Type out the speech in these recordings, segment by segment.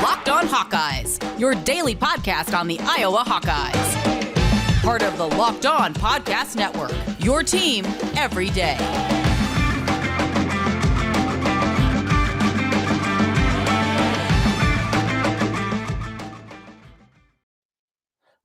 Locked On Hawkeyes, your daily podcast on the Iowa Hawkeyes. Part of the Locked On Podcast Network, your team every day.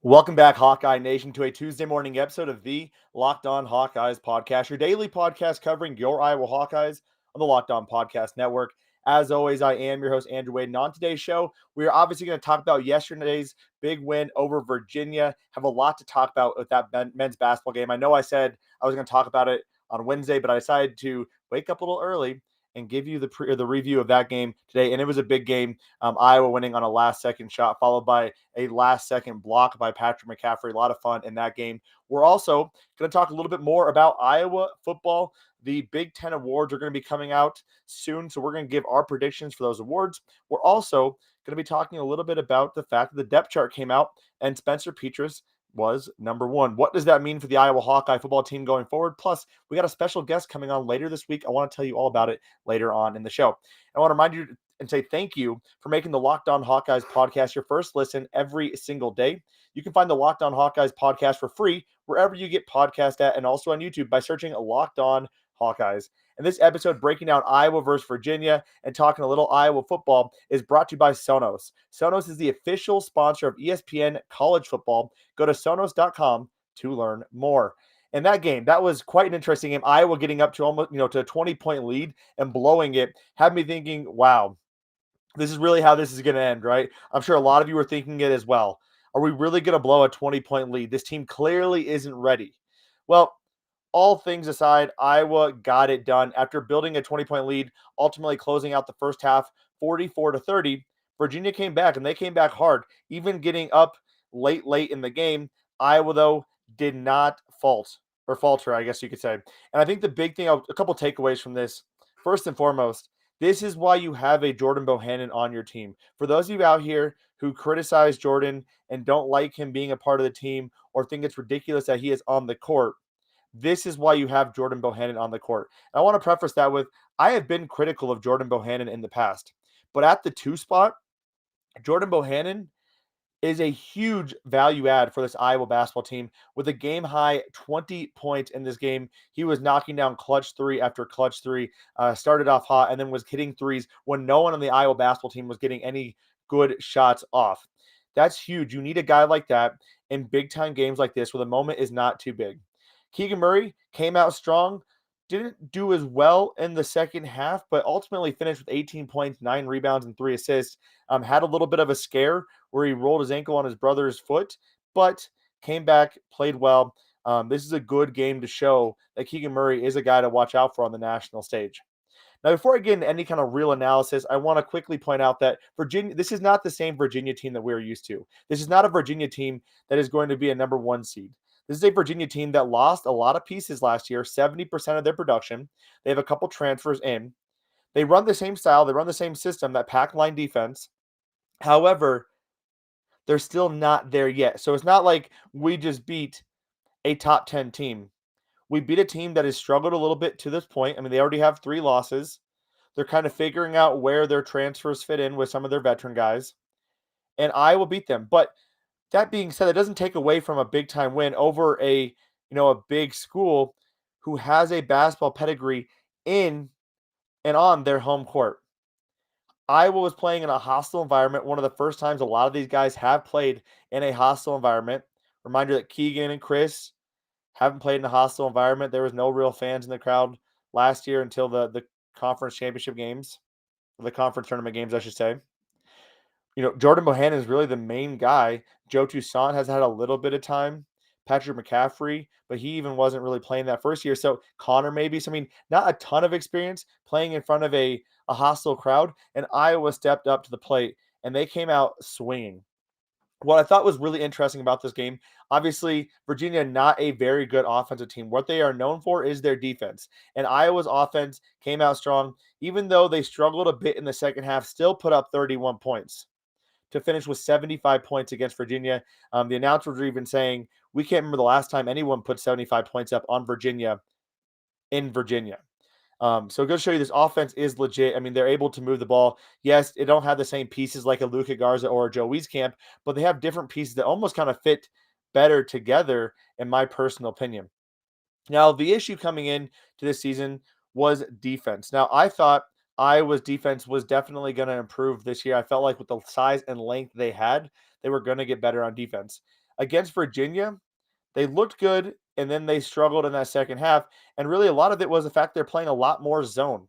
Welcome back, Hawkeye Nation, to a Tuesday morning episode of the Locked On Hawkeyes podcast, your daily podcast covering your Iowa Hawkeyes on the Locked On Podcast Network. As always, I am your host, Andrew Wade, and on today's show, we are obviously going to talk about yesterday's big win over Virginia. Have a lot to talk about with that men's basketball game. I know I said I was going to talk about it on Wednesday, but I decided to wake up a little early and give you the review of that game today. And it was a big game. Iowa winning on a last-second shot, followed by a last-second block by Patrick McCaffery. A lot of fun in that game. We're also going to talk a little bit more about Iowa football. The Big Ten awards are going to be coming out soon, so we're going to give our predictions for those awards. We're also going to be talking a little bit about the fact that the depth chart came out and Spencer Petras was number one. What does that mean for the Iowa Hawkeye football team going forward? Plus, we got a special guest coming on later this week. I want to tell you all about it later on in the show. I want to remind you and say thank you for making the Locked On Hawkeyes podcast your first listen every single day. You can find the Locked On Hawkeyes podcast for free wherever you get podcasts at, and also on YouTube by searching Locked On Hawkeyes. And this episode, breaking down Iowa versus Virginia and talking a little Iowa football, is brought to you by Sonos. Sonos is the official sponsor of ESPN College Football. Go to Sonos.com to learn more. And that game, that was quite an interesting game. Iowa getting up to almost, to a 20-point lead and blowing it had me thinking, wow, this is really how this is going to end, right? I'm sure a lot of you were thinking it as well. Are we really going to blow a 20-point lead? This team clearly isn't ready. Well, all things aside, Iowa got it done. After building a 20-point lead, ultimately closing out the first half 44-30, Virginia came back, and they came back hard, even getting up late in the game. Iowa, though, did not falter, I guess you could say. And I think the big thing, a couple takeaways from this, first and foremost, this is why you have a Jordan Bohannon on your team. For those of you out here who criticize Jordan and don't like him being a part of the team or think it's ridiculous that he is on the court, this is why you have Jordan Bohannon on the court. And I want to preface that with, I have been critical of Jordan Bohannon in the past, but at the 2 spot, Jordan Bohannon is a huge value add for this Iowa basketball team. With a game-high 20 points in this game, he was knocking down clutch 3 after clutch 3, started off hot, and then was hitting threes when no one on the Iowa basketball team was getting any good shots off. That's huge. You need a guy like that in big-time games like this where the moment is not too big. Keegan Murray came out strong, didn't do as well in the second half, but ultimately finished with 18 points, 9 rebounds, and 3 assists. Had a little bit of a scare where he rolled his ankle on his brother's foot, but came back, played well. This is a good game to show that Keegan Murray is a guy to watch out for on the national stage. Now, before I get into any kind of real analysis, I want to quickly point out that Virginia, this is not the same Virginia team that we're used to. This is not a Virginia team that is going to be a number 1 seed. This is a Virginia team that lost a lot of pieces last year, 70% of their production. They have a couple transfers in. They run the same style. They run the same system, that pack line defense. However, they're still not there yet. So it's not like we just beat a top 10 team. We beat a team that has struggled a little bit to this point. I mean, they already have 3 losses. They're kind of figuring out where their transfers fit in with some of their veteran guys. And Iowa beat them. But that being said, it doesn't take away from a big-time win over a big school who has a basketball pedigree in and on their home court. Iowa was playing in a hostile environment, one of the first times a lot of these guys have played in a hostile environment. Reminder that Keegan and Chris haven't played in a hostile environment. There was no real fans in the crowd last year until the conference championship games, or the conference tournament games, I should say. Jordan Bohannon is really the main guy. Joe Toussaint has had a little bit of time. Patrick McCaffery, but he even wasn't really playing that first year. So Connor maybe. So, not a ton of experience playing in front of a hostile crowd. And Iowa stepped up to the plate, and they came out swinging. What I thought was really interesting about this game, obviously, Virginia, not a very good offensive team. What they are known for is their defense. And Iowa's offense came out strong. Even though they struggled a bit in the second half, still put up 31 points to finish with 75 points against Virginia. The announcers were even saying, we can't remember the last time anyone put 75 points up on Virginia in Virginia. So go to show you this offense is legit. I mean, they're able to move the ball. Yes, they don't have the same pieces like a Luka Garza or a Joe Wieskamp, but they have different pieces that almost kind of fit better together, in my personal opinion. Now, the issue coming in to this season was defense. Now, I thought Iowa's defense was definitely going to improve this year. I felt like with the size and length they had, they were going to get better on defense. Against Virginia, they looked good, and then they struggled in that second half. And really, a lot of it was the fact they're playing a lot more zone.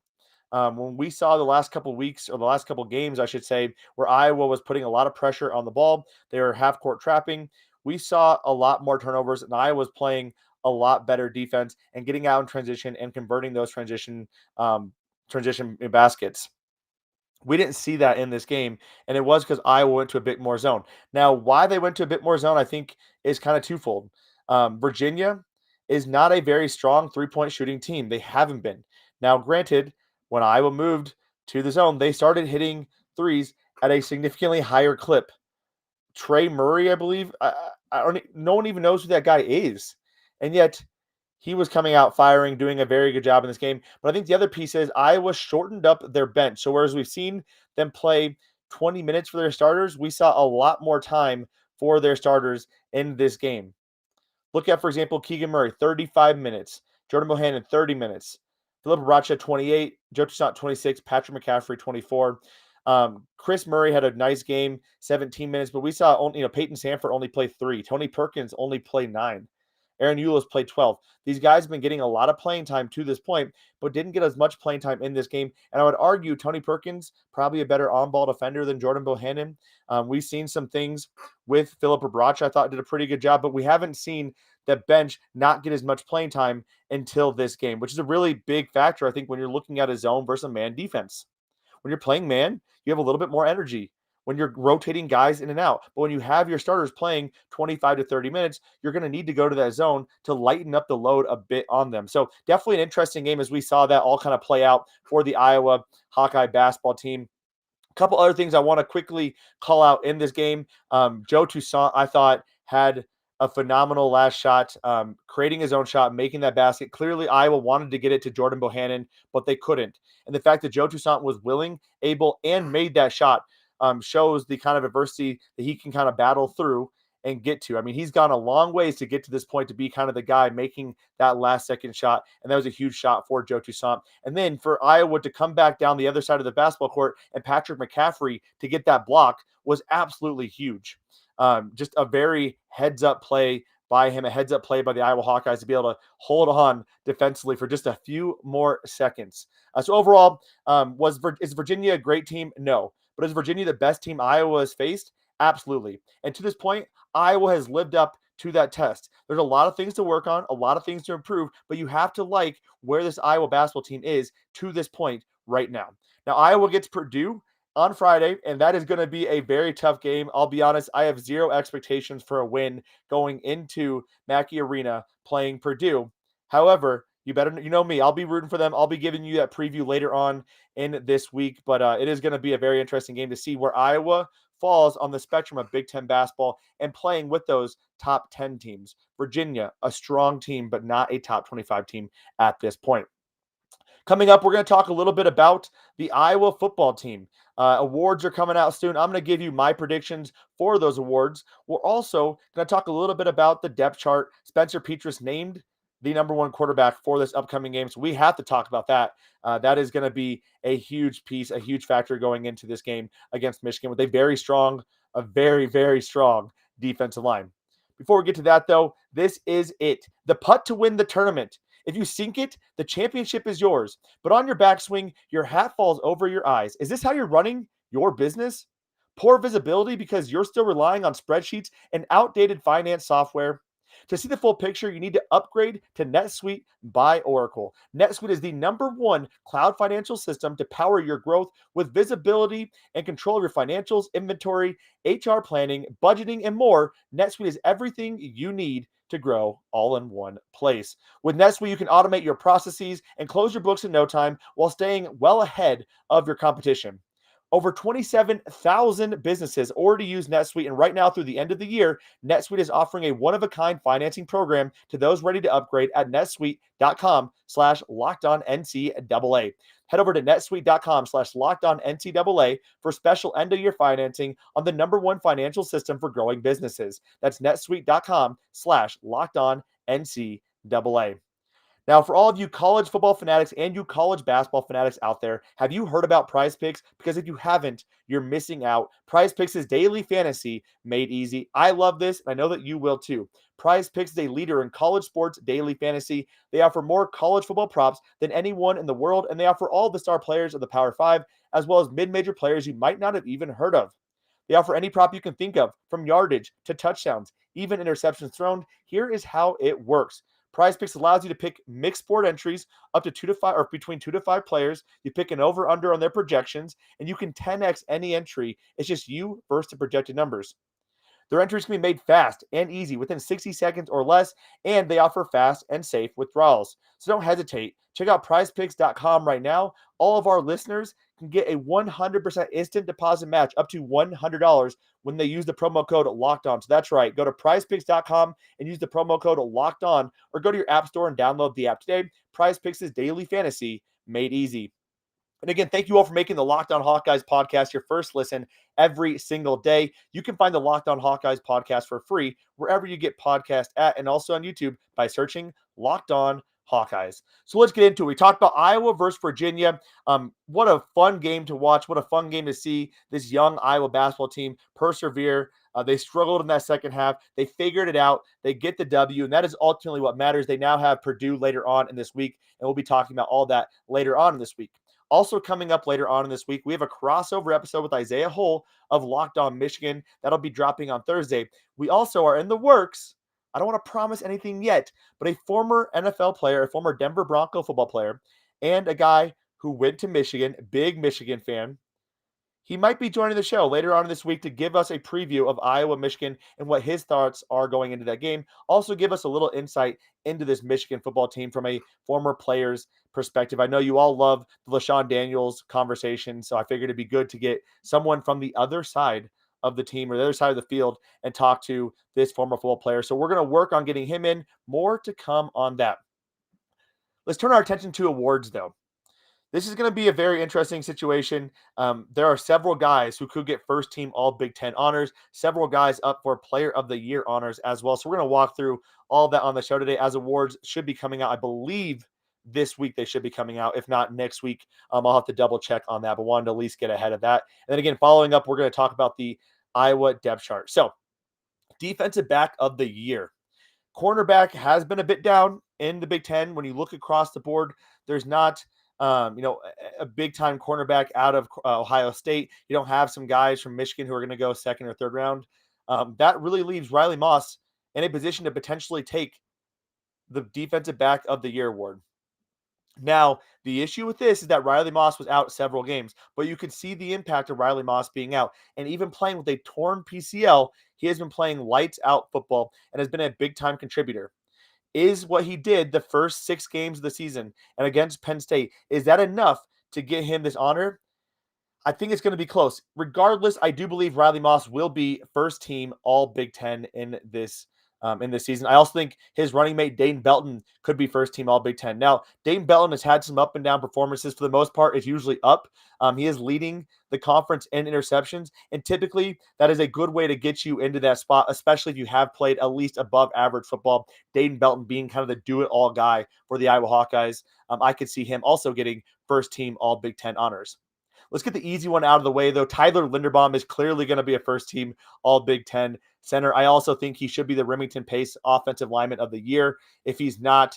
When we saw the last couple weeks, or the last couple games, I should say, where Iowa was putting a lot of pressure on the ball, they were half court trapping. We saw a lot more turnovers, and Iowa was playing a lot better defense and getting out in transition and converting those transition baskets. We didn't see that in this game, and it was because Iowa went to a bit more zone. Now, why they went to a bit more zone, I think, is kind of twofold. Virginia is not a very strong three-point shooting team. They haven't been. Now, granted, when Iowa moved to the zone, they started hitting threes at a significantly higher clip. Trey Murray, I believe, no one even knows who that guy is, and yet he was coming out firing, doing a very good job in this game. But I think the other piece is Iowa shortened up their bench. So whereas we've seen them play 20 minutes for their starters, we saw a lot more time for their starters in this game. Look at, for example, Keegan Murray, 35 minutes. Jordan Bohannon, 30 minutes. Philip Bracha, 28. Joe Toussaint, 26. Patrick McCaffery, 24. Chris Murray had a nice game, 17 minutes. But we saw only, Peyton Sanford only play 3. Tony Perkins only play 9. Aaron Eulis played 12. These guys have been getting a lot of playing time to this point, but didn't get as much playing time in this game. And I would argue Tony Perkins, probably a better on-ball defender than Jordan Bohannon. We've seen some things with Philip Bracha, I thought did a pretty good job, but we haven't seen the bench not get as much playing time until this game, which is a really big factor, I think, when you're looking at a zone versus a man defense. When you're playing man, you have a little bit more energy when you're rotating guys in and out. But when you have your starters playing 25 to 30 minutes, you're going to need to go to that zone to lighten up the load a bit on them. So definitely an interesting game as we saw that all kind of play out for the Iowa Hawkeye basketball team. A couple other things I want to quickly call out in this game. Joe Toussaint, I thought, had a phenomenal last shot, creating his own shot, making that basket. Clearly, Iowa wanted to get it to Jordan Bohannon, but they couldn't. And the fact that Joe Toussaint was willing, able, and made that shot shows the kind of adversity that he can kind of battle through and get to. I mean, he's gone a long ways to get to this point to be kind of the guy making that last second shot. And that was a huge shot for Joe Toussaint. And then for Iowa to come back down the other side of the basketball court and Patrick McCaffery to get that block was absolutely huge. Just a very heads-up play by him, a heads-up play by the Iowa Hawkeyes to be able to hold on defensively for just a few more seconds. So overall, is Virginia a great team? No. But is Virginia the best team Iowa has faced? Absolutely. And to this point, Iowa has lived up to that test. There's a lot of things to work on, a lot of things to improve, but you have to like where this Iowa basketball team is to this point right now. Now, Iowa gets Purdue on Friday, and that is going to be a very tough game. I'll be honest, I have zero expectations for a win going into Mackey Arena playing Purdue. However, you know me. I'll be rooting for them. I'll be giving you that preview later on in this week, but it is going to be a very interesting game to see where Iowa falls on the spectrum of Big Ten basketball and playing with those top 10 teams. Virginia, a strong team, but not a top 25 team at this point. Coming up, we're going to talk a little bit about the Iowa football team. Awards are coming out soon. I'm going to give you my predictions for those awards. We're also going to talk a little bit about the depth chart. Spencer Petras named the number 1 quarterback for this upcoming game. So we have to talk about that. That is going to be a huge piece, a huge factor going into this game against Michigan with a very, very strong defensive line. Before we get to that, though, this is it. The putt to win the tournament. If you sink it, the championship is yours. But on your backswing, your hat falls over your eyes. Is this how you're running your business? Poor visibility because you're still relying on spreadsheets and outdated finance software? To see the full picture, you need to upgrade to NetSuite by Oracle. NetSuite is the #1 cloud financial system to power your growth with visibility and control of your financials, inventory, HR planning, budgeting, and more. NetSuite is everything you need to grow all in one place. With NetSuite, you can automate your processes and close your books in no time while staying well ahead of your competition. Over 27,000 businesses already use NetSuite, and right now through the end of the year, NetSuite is offering a one-of-a-kind financing program to those ready to upgrade at netsuite.com/LockedOnNCAA. Head over to netsuite.com/LockedOnNCAA for special end-of-year financing on the #1 financial system for growing businesses. That's netsuite.com/LockedOnNCAA. Now, for all of you college football fanatics and you college basketball fanatics out there, have you heard about PrizePicks? Because if you haven't, you're missing out. PrizePicks is daily fantasy made easy. I love this, and I know that you will too. PrizePicks is a leader in college sports daily fantasy. They offer more college football props than anyone in the world, and they offer all the star players of the Power 5, as well as mid-major players you might not have even heard of. They offer any prop you can think of, from yardage to touchdowns, even interceptions thrown. Here is how it works. PrizePicks allows you to pick mixed sport entries up to 2 to 5 or between 2 to 5 players. You pick an over under on their projections, and you can 10x any entry. It's just you versus the projected numbers. Their entries can be made fast and easy within 60 seconds or less, and they offer fast and safe withdrawals. So don't hesitate. Check out prizepicks.com right now. All of our listeners can get a 100% instant deposit match up to $100 when they use the promo code LOCKEDON. So that's right. Go to prizepicks.com and use the promo code LOCKEDON, or go to your app store and download the app today. PrizePicks is daily fantasy made easy. And again, thank you all for making the Locked On Hawkeyes podcast your first listen every single day. You can find the Locked On Hawkeyes podcast for free wherever you get podcasts at, and also on YouTube by searching Locked On Hawkeyes. So let's get into it. We talked about Iowa versus Virginia. What a fun game to watch. What a fun game to see this young Iowa basketball team persevere. They struggled in that second half. They figured it out. They get the W, and that is ultimately what matters. They now have Purdue later on in this week, and we'll be talking about all that later on in this week. Also coming up later on in this week, we have a crossover episode with Isaiah Hull of Locked On Michigan. That'll be dropping on Thursday. We also are in the works. I don't want to promise anything yet, but a former NFL player, a former Denver Bronco football player, and a guy who went to Michigan, big Michigan fan, he might be joining the show later on this week to give us a preview of Iowa, Michigan, and what his thoughts are going into that game. Also give us a little insight into this Michigan football team from a former player's perspective. I know you all love the LaShawn Daniels conversation, so I figured it'd be good to get someone from the other side of the team or the other side of the field and talk to this former football player. So we're going to work on getting him in. More to come on that. Let's turn our attention to awards, though. This is going to be a very interesting situation. There are several guys who could get first team all Big Ten honors, several guys up for player of the year honors as well. So we're going to walk through all that on the show today, as awards should be coming out. I believe this week they should be coming out. If not next week, I'll have to double check on that, but wanted to at least get ahead of that. And then again, following up, we're going to talk about the Iowa depth chart. So defensive back of the year. Cornerback has been a bit down in the Big Ten. When you look across the board, there's not a big-time cornerback out of Ohio State. You don't have some guys from Michigan who are going to go second or third round. That really leaves Riley Moss in a position to potentially take the defensive back of the year award. Now, the issue with this is that Riley Moss was out several games, but you could see the impact of Riley Moss being out. And even playing with a torn PCL, he has been playing lights-out football and has been a big-time contributor. Is what he did the first 6 games of the season and against Penn State, is that enough to get him this honor? I think it's going to be close. Regardless, I do believe Riley Moss will be first team all Big Ten in this season. I also think his running mate, Dayton Belton, could be first team all Big Ten. Now, Dayton Belton has had some up and down performances. For the most part, it's usually up. He is leading the conference in interceptions, and typically that is a good way to get you into that spot, especially if you have played at least above average football. Dayton Belton being kind of the do-it-all guy for the Iowa Hawkeyes. I could see him also getting first team all Big Ten honors. Let's get the easy one out of the way, though. Tyler Linderbaum is clearly going to be a first-team All-Big Ten center. I also think he should be the Remington Pace Offensive Lineman of the Year. If he's not,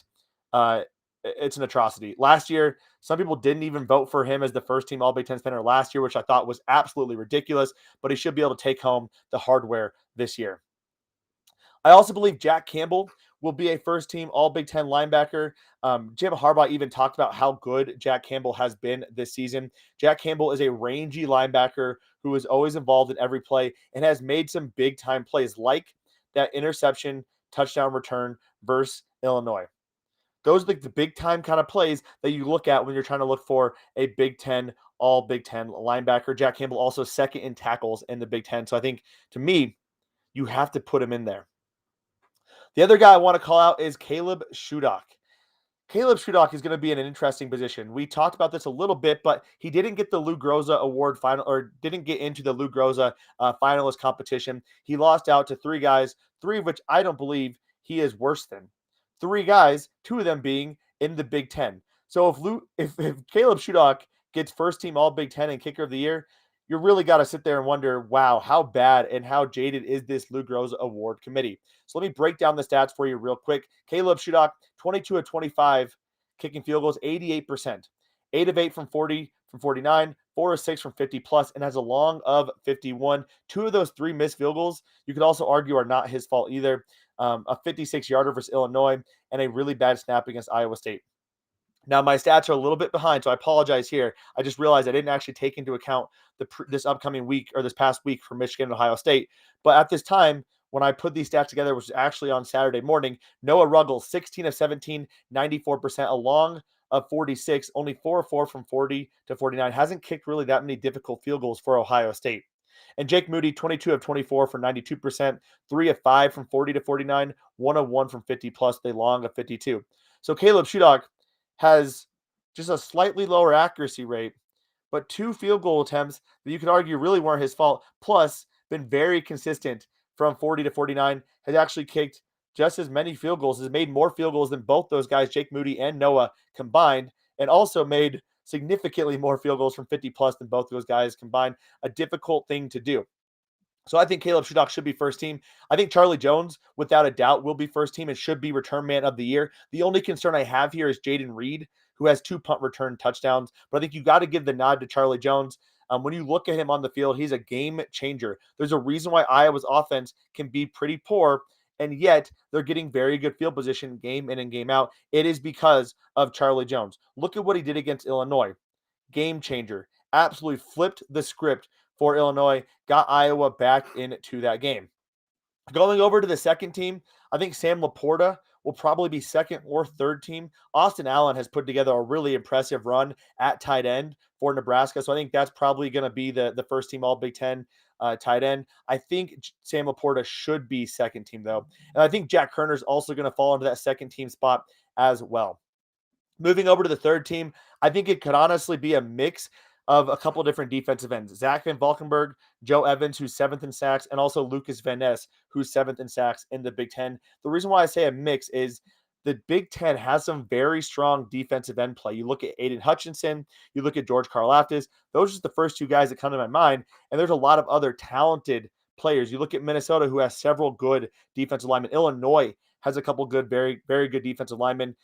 it's an atrocity. Last year, some people didn't even vote for him as the first-team All-Big Ten center last year, which I thought was absolutely ridiculous, but he should be able to take home the hardware this year. I also believe Jack Campbell will be a first-team All-Big Ten linebacker. Jim Harbaugh even talked about how good Jack Campbell has been this season. Jack Campbell is a rangy linebacker who is always involved in every play and has made some big-time plays like that interception touchdown return versus Illinois. Those are like the big time kind of plays that you look at when you're trying to look for a Big Ten, all Big Ten linebacker. Jack Campbell also second in tackles in the Big Ten. So I think, to me, you have to put him in there. The other guy I want to call out is Caleb Shoedock. Caleb Shoedock is going to be in an interesting position. We talked about this a little bit, but he didn't get the Lou Groza Award final, or didn't get into the Lou Groza finalist competition. He lost out to three guys, three of which I don't believe he is worse than. Three guys, two of them being in the Big Ten. So if Caleb Shoedock gets first team All Big Ten and Kicker of the Year, you really got to sit there and wonder, wow, how bad and how jaded is this Lou Groza Award committee? So let me break down the stats for you real quick. Caleb Shoedock, 22 of 25 kicking field goals, 88%. 8 of 8 from 40, from 49, 4 of 6 from 50 plus, and has a long of 51. Two of those three missed field goals, you could also argue, are not his fault either. A 56-yarder versus Illinois, and a really bad snap against Iowa State. Now, my stats are a little bit behind, so I apologize here. I just realized I didn't actually take into account this upcoming week, or this past week, for Michigan and Ohio State. But at this time, when I put these stats together, which was actually on Saturday morning, Noah Ruggles, 16 of 17, 94%, a long of 46, only 4 of 4 from 40 to 49. Hasn't kicked really that many difficult field goals for Ohio State. And Jake Moody, 22 of 24 for 92%, 3 of 5 from 40 to 49, 1 of 1 from 50 plus, a long of 52. So Caleb Shoedock has just a slightly lower accuracy rate, but 2 field goal attempts that you could argue really weren't his fault, plus been very consistent from 40 to 49, has actually kicked just as many field goals, has made more field goals than both those guys, Jake Moody and Noah, combined, and also made significantly more field goals from 50 plus than both those guys combined. A difficult thing to do. So I think Caleb Shoedock should be first team. I think Charlie Jones, without a doubt, will be first team and should be return man of the year. The only concern I have here is Jaden Reed, who has 2 punt return touchdowns. But I think you got to give the nod to Charlie Jones. When you look at him on the field, he's a game changer. There's a reason why Iowa's offense can be pretty poor, and yet they're getting very good field position game in and game out. It is because of Charlie Jones. Look at what he did against Illinois. Game changer. Absolutely flipped the script for Illinois, got Iowa back into that game. Going over to the second team, I think Sam Laporta will probably be second or third team. Austin Allen has put together a really impressive run at tight end for Nebraska, so I think that's probably going to be the first team All Big Ten tight end. I think Sam Laporta should be second team, though. And I think Jack Kerner is also going to fall into that second team spot as well. Moving over to the third team, I think it could honestly be a mix of a couple different defensive ends. Zach Van Valkenburg, Joe Evans, who's 7th in sacks, and also Lucas Van Ness, who's 7th in sacks in the Big Ten. The reason why I say a mix is the Big Ten has some very strong defensive end play. You look at Aiden Hutchinson, you look at George Karlaftis. Those are just the first 2 guys that come to my mind, and there's a lot of other talented players. You look at Minnesota, who has several good defensive linemen. Illinois has a couple good, very, very good defensive linemen.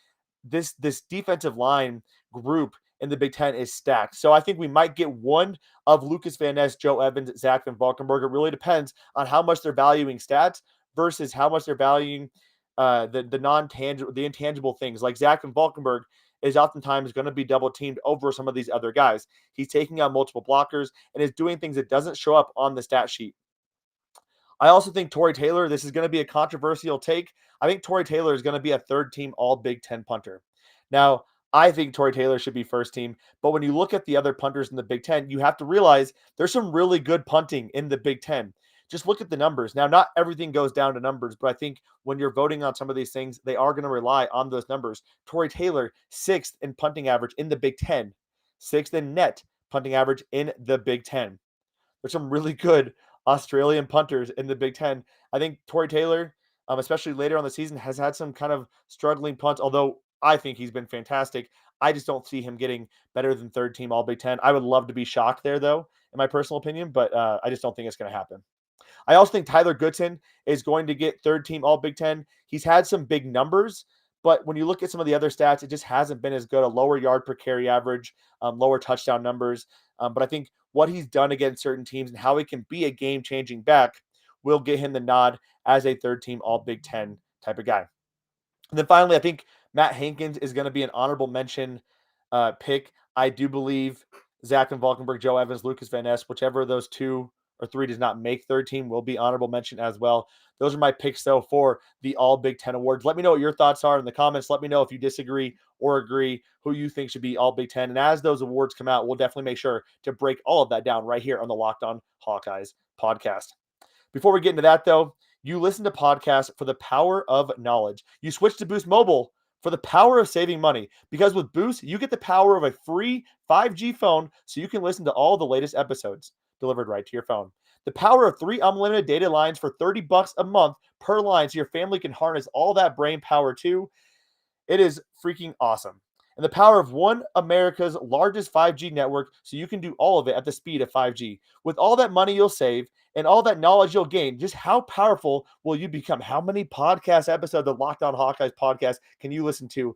This defensive line group in the Big Ten is stacked. So I think we might get one of Lucas Van Ness, Joe Evans, Zach Van Valkenburg. It really depends on how much they're valuing stats versus how much they're valuing the intangible things. Like Zach Van Valkenburg is oftentimes going to be double teamed over some of these other guys. He's taking out multiple blockers and is doing things that doesn't show up on the stat sheet. I also think Tory Taylor, this is going to be a controversial take. I think Tory Taylor is going to be a third team All Big Ten punter. Now, I think Tory Taylor should be first team, but when you look at the other punters in the Big Ten, you have to realize there's some really good punting in the Big Ten. Just look at the numbers. Now, not everything goes down to numbers, but I think when you're voting on some of these things, they are going to rely on those numbers. Tory Taylor, 6th in punting average in the Big Ten, 6th in net punting average in the Big Ten. There's some really good Australian punters in the Big Ten. I think Tory Taylor, especially later on the season, has had some kind of struggling punts, although I think he's been fantastic. I just don't see him getting better than third team All Big Ten. I would love to be shocked there, though, in my personal opinion, but I just don't think it's going to happen. I also think Tyler Goodson is going to get third team All Big Ten. He's had some big numbers, but when you look at some of the other stats, it just hasn't been as good. A lower yard per carry average, lower touchdown numbers. But I think what he's done against certain teams and how he can be a game-changing back will get him the nod as a third team All Big Ten type of guy. And then finally, I think Matt Hankins is going to be an honorable mention pick. I do believe Zach Van Valkenburg, Joe Evans, Lucas Van Ness, whichever of those 2 or 3 does not make third team will be honorable mention as well. Those are my picks, though, for the All Big Ten Awards. Let me know what your thoughts are in the comments. Let me know if you disagree or agree who you think should be All Big Ten. And as those awards come out, we'll definitely make sure to break all of that down right here on the Locked On Hawkeyes podcast. Before we get into that, though, you listen to podcasts for the power of knowledge. You switch to Boost Mobile for the power of saving money, because with Boost, you get the power of a free 5G phone so you can listen to all the latest episodes delivered right to your phone. The power of 3 unlimited data lines for $30 a month per line so your family can harness all that brain power too. It is freaking awesome. And the power of one America's largest 5G network so you can do all of it at the speed of 5G. With all that money you'll save and all that knowledge you'll gain, just how powerful will you become? How many podcast episodes of Locked On Hawkeyes podcast can you listen to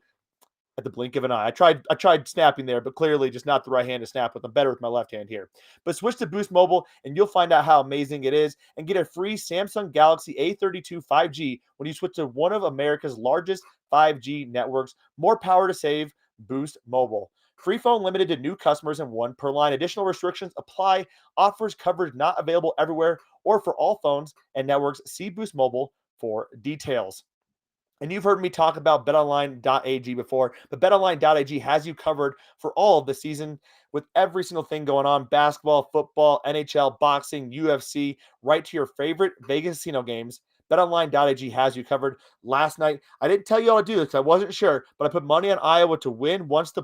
at the blink of an eye? I tried snapping there, but clearly just not the right hand to snap with. I'm better with my left hand here. But switch to Boost Mobile and you'll find out how amazing it is, and get a free Samsung Galaxy A32 5G when you switch to one of America's largest 5G networks. More power to save. Boost Mobile. Free phone limited to new customers and 1 per line. Additional restrictions apply. Offers coverage not available everywhere or for all phones and networks. See Boost Mobile for details. And you've heard me talk about BetOnline.ag before, but BetOnline.ag has you covered for all of the season with every single thing going on: basketball, football, NHL, boxing, UFC, right to your favorite Vegas casino games. BetOnline.ag has you covered. Last night, I didn't tell you all to do this because I wasn't sure, but I put money on Iowa to win once the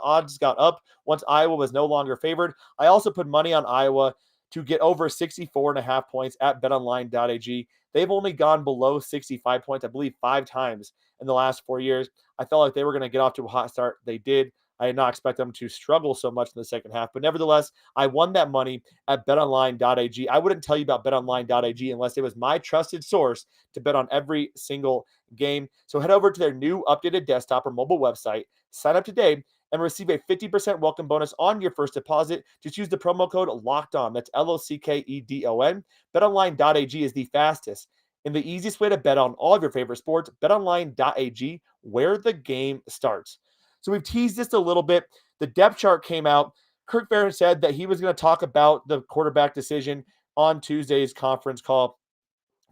odds got up, once Iowa was no longer favored. I also put money on Iowa to get over 64.5 points at BetOnline.ag. They've only gone below 65 points, I believe, 5 times in the last 4 years. I felt like they were going to get off to a hot start. They did. I did not expect them to struggle so much in the second half. But nevertheless, I won that money at betonline.ag. I wouldn't tell you about betonline.ag unless it was my trusted source to bet on every single game. So head over to their new updated desktop or mobile website, sign up today, and receive a 50% welcome bonus on your first deposit. Just use the promo code LOCKEDON. That's LOCKEDON. BetOnline.ag is the fastest and the easiest way to bet on all of your favorite sports. BetOnline.ag, where the game starts. So we've teased this a little bit. The depth chart came out. Kirk Ferentz said that he was going to talk about the quarterback decision on Tuesday's conference call.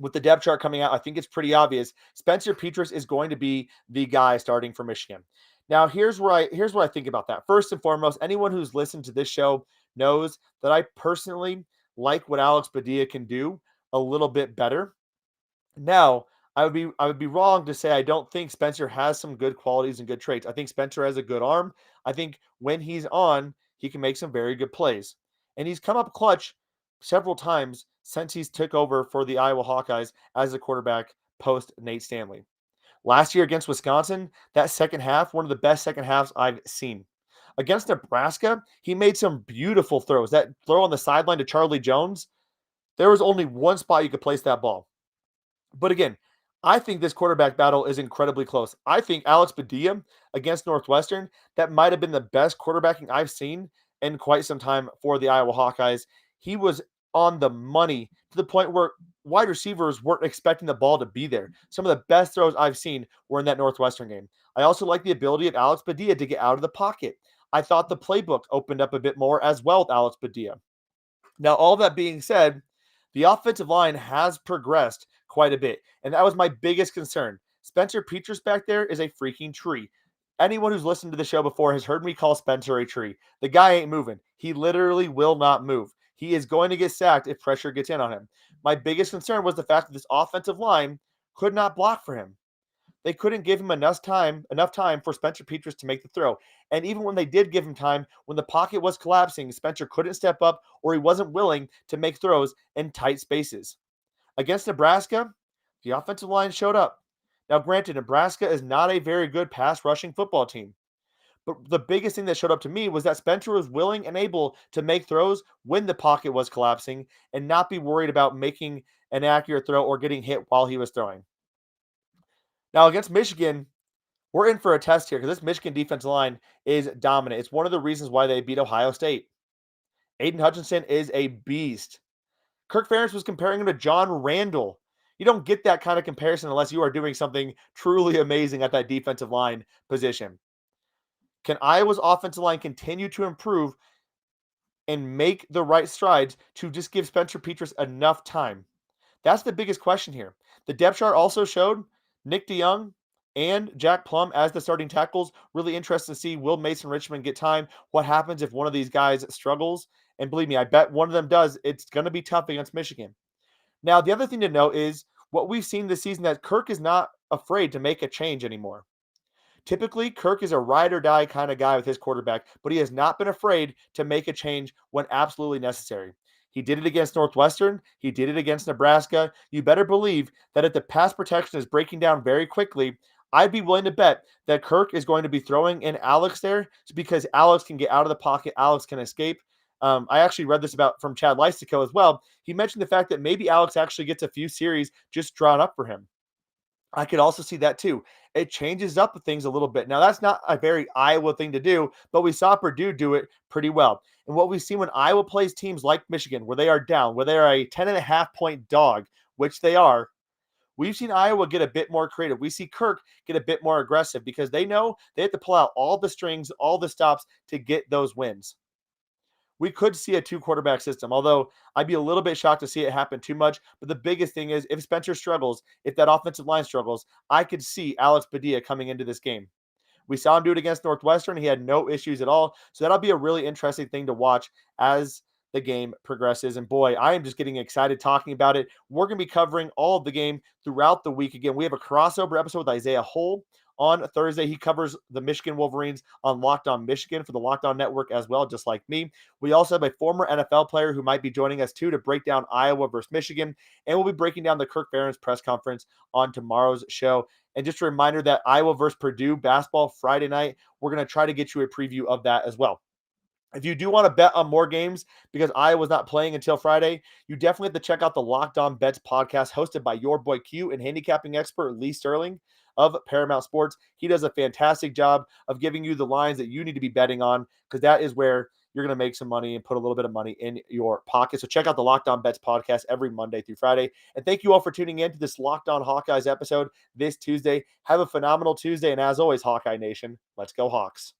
With the depth chart coming out, I think it's pretty obvious. Spencer Petras is going to be the guy starting for Michigan. Now, here's what I think about that. First and foremost, anyone who's listened to this show knows that I personally like what Alex Padilla can do a little bit better. Now, I would be wrong to say I don't think Spencer has some good qualities and good traits. I think Spencer has a good arm. I think when he's on, he can make some very good plays. And he's come up clutch several times since he's took over for the Iowa Hawkeyes as a quarterback post Nate Stanley. Last year against Wisconsin, that second half, one of the best second halves I've seen. Against Nebraska, he made some beautiful throws. That throw on the sideline to Charlie Jones, there was only one spot you could place that ball. But again, I think this quarterback battle is incredibly close. I think Alex Padilla against Northwestern, that might have been the best quarterbacking I've seen in quite some time for the Iowa Hawkeyes. He was on the money to the point where wide receivers weren't expecting the ball to be there. Some of the best throws I've seen were in that Northwestern game. I also like the ability of Alex Padilla to get out of the pocket. I thought the playbook opened up a bit more as well with Alex Padilla. Now, all that being said, the offensive line has progressed quite a bit, and that was my biggest concern. Spencer Petras back there is a freaking tree. Anyone who's listened to the show before has heard me call Spencer a tree. The guy ain't moving. He literally will not move. He is going to get sacked if pressure gets in on him. My biggest concern was the fact that this offensive line could not block for him. They couldn't give him enough time for Spencer Petras to make the throw. And even when they did give him time, when the pocket was collapsing, Spencer couldn't step up or he wasn't willing to make throws in tight spaces. Against Nebraska, the offensive line showed up. Now, granted, Nebraska is not a very good pass rushing football team. But the biggest thing that showed up to me was that Spencer was willing and able to make throws when the pocket was collapsing and not be worried about making an accurate throw or getting hit while he was throwing. Now, against Michigan, we're in for a test here because this Michigan defensive line is dominant. It's one of the reasons why they beat Ohio State. Aiden Hutchinson is a beast. Kirk Ferentz was comparing him to John Randall. You don't get that kind of comparison unless you are doing something truly amazing at that defensive line position. Can Iowa's offensive line continue to improve and make the right strides to just give Spencer Petras enough time? That's the biggest question here. The depth chart also showed Nick DeYoung and Jack Plum as the starting tackles. Really interested to see, will Mason Richmond get time? What happens if one of these guys struggles? And believe me, I bet one of them does. It's going to be tough against Michigan. Now, the other thing to note is what we've seen this season, that Kirk is not afraid to make a change anymore. Typically, Kirk is a ride or die kind of guy with his quarterback, but he has not been afraid to make a change when absolutely necessary. He did it against Northwestern. He did it against Nebraska. You better believe that if the pass protection is breaking down very quickly, I'd be willing to bet that Kirk is going to be throwing in Alex there because Alex can get out of the pocket. Alex can escape. I actually read this about from Chad Leistikow as well. He mentioned the fact that maybe Alex actually gets a few series just drawn up for him. I could also see that too. It changes up things a little bit. Now, that's not a very Iowa thing to do, but we saw Purdue do it pretty well. And what we see when Iowa plays teams like Michigan, where they are down, where they are a 10.5-point dog, which they are, we've seen Iowa get a bit more creative. We see Kirk get a bit more aggressive because they know they have to pull out all the strings, all the stops to get those wins. We could see a 2-quarterback system, although I'd be a little bit shocked to see it happen too much. But the biggest thing is if Spencer struggles, if that offensive line struggles, I could see Alex Padilla coming into this game. We saw him do it against Northwestern. He had no issues at all. So that'll be a really interesting thing to watch as the game progresses. And boy, I am just getting excited talking about it. We're going to be covering all of the game throughout the week. Again, we have a crossover episode with Isaiah Hull on Thursday. He covers the Michigan Wolverines on Locked On Michigan for the Locked On Network as well, just like me. We also have a former NFL player who might be joining us too to break down Iowa versus Michigan. And we'll be breaking down the Kirk Ferentz press conference on tomorrow's show. And just a reminder that Iowa versus Purdue basketball Friday night, we're going to try to get you a preview of that as well. If you do want to bet on more games because Iowa's not playing until Friday, you definitely have to check out the Locked On Bets podcast hosted by your boy Q and handicapping expert Lee Sterling of Paramount Sports. He does a fantastic job of giving you the lines that you need to be betting on because that is where you're going to make some money and put a little bit of money in your pocket. So check out the Locked On Bets podcast every Monday through Friday. And thank you all for tuning in to this Locked On Hawkeyes episode this Tuesday. Have a phenomenal Tuesday. And as always, Hawkeye Nation, let's go Hawks.